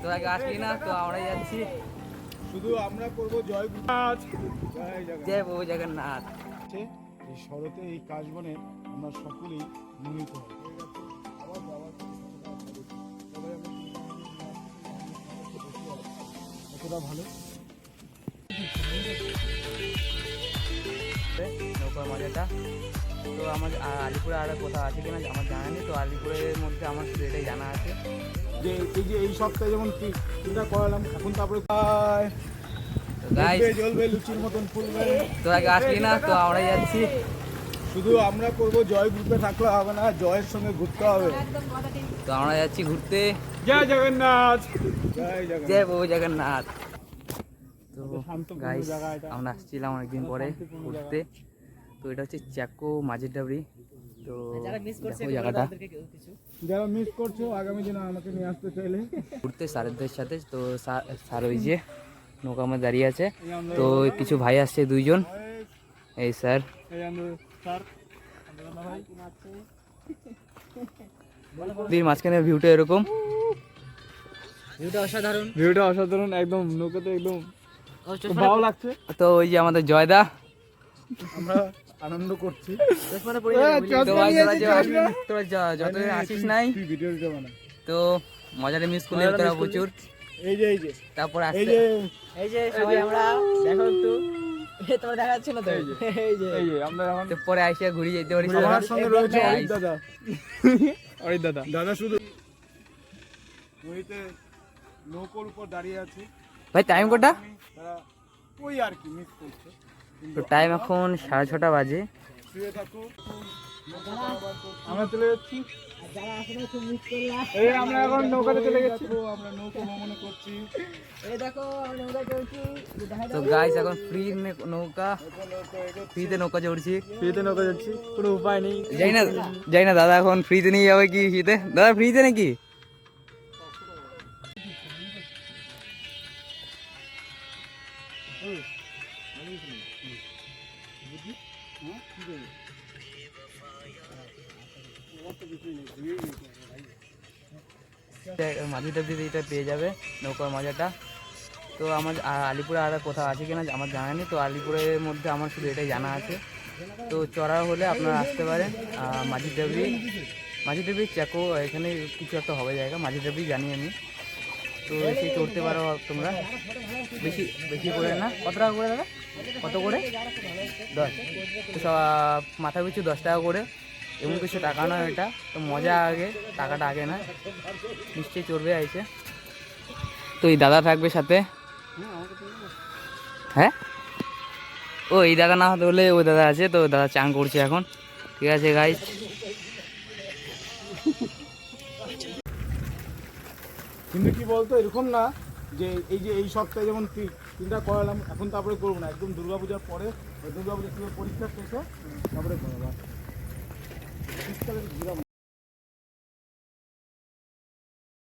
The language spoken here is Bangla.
তোরা কি আসলি না? তো আমরাই যাচ্ছি। শুধু আমরা করবো জয় জয় প্রভু জগন্নাথ। এই শরতে এই কাশবনে আমরা সকলেই মিলিত হই। কতটা ভালো নৌকার মজাটা। তো আমাদের আলিপুরে আর কোথাও আছে কিনা আমার জানা নেই। তো আলিপুরের মধ্যে আমার শুধু এটাই জানা আছে যে এই সপ্তাহে যেমন চিন্তা করালাম, এখন তারপরে জ্বলবে লুচির মতন ফুলবে। তোরা কি আসলি না? তো আমরাই যাচ্ছি। শুধু আমরা করবো জয় গ্রুপে থাকলে হবে না, জয়ের সঙ্গে ঘুরতে হবে। তো আমরা যাচ্ছি ঘুরতে। জয় জগন্নাথ, জয় প্রভু জগন্নাথ। তো গাইস আমরা আসছিলাম অনেকদিন পরে ঘুরতে। তো এটা হচ্ছে চ্যাকো মাঝের ডাবরি। তো জায়গাটা যারা মিস করছো আগামী দিনে আমাকে নিয়ে আসতে চাইলে ঘুরতে স্যারদের সাথে। তো স্যার ওই যে নৌকা আমার দাঁড়িয়ে আছে। তো কিছু ভাই আসছে দুইজন। এই স্যার মাঝখানে ভিউটা এরকম, ভিউটা অসাধারণ একদম। নৌকাতে একদম ভালো লাগছে। তো ওই যে আমাদের জয়দা, আমরা আনন্দ করছি। যতদিন আসিস নাই তো মজাটা মিস করলে তোরা প্রচুর। এই যে তারপর এই যে সবাই আমরা দেখো একটু তোমরা দেখাচ্ছ না তো? এই যে আমরা এখন পরে আইসা ঘুরে যেতে পারি। আমার সঙ্গে রয়েছে অরিত দাদা শুধু নদীতে নৌকোর উপর দাঁড়িয়ে আছে। ভাই টাইম কটা? ওই আর কি মিস করছে। তো টাইম এখন 6:30 বাজে। শুয়ে থাকো, আমরা চলে যাচ্ছি। যারা আসলে খুব মিস করলাম। এই আমরা এখন নৌকাতে চলে গেছি। আমরা নৌকা ভ্রমণ করছি। এই দেখো আমরা নৌকা চলছি। তো গাইস এখন নৌকা ফ্রিতে নৌকা চড়ছি। কোনো উপায় নেই। যাই না দাদা এখন ফ্রিতে নিয়ে যাবে কি ফ্রিতে? দাদা ফ্রিতে নাকি? মাঝিটা দিদি এটা পেয়ে যাবে নৌকার মজাটা। তো আমার আলিপুরে আর কোথাও আছে কিনা আমার জানা নেই। তো আলিপুরের মধ্যে আমার শুধু এটাই জানা আছে। তো চড়া হলে আপনারা আসতে পারেন। মাঝির ডাবরি চ্যাকো, এখানে কিছু একটা হবে জায়গা। মাঝির ডাবরি জানি আমি। তো এসে চড়তে পারো তোমরা। বেশি করে না। কত টাকা করে দাদা? কত করে? 10। তো মাথা পিছু 10 টাকা করে। এমন কিছু টাকা নয় এটা। তো মজা আগে, টাকাটা আগে না। নিশ্চয়ই চড়বে আইসে। তো এই দাদা থাকবে সাথে। হ্যাঁ ও এই দাদা না হতে হলে ওই দাদা আছে। তো দাদা চান করছে এখন। ঠিক আছে গাইস। কিন্তু কি বলতো, এরকম না যে এই সপ্তাহে যেমন চিন্তা করালাম, এখন তারপরে করবো না। একদম দুর্গাপূজার পরে, দুর্গাপূজার পরীক্ষা শেষে তারপরে করবো। শীতকালে ঘুরাবো।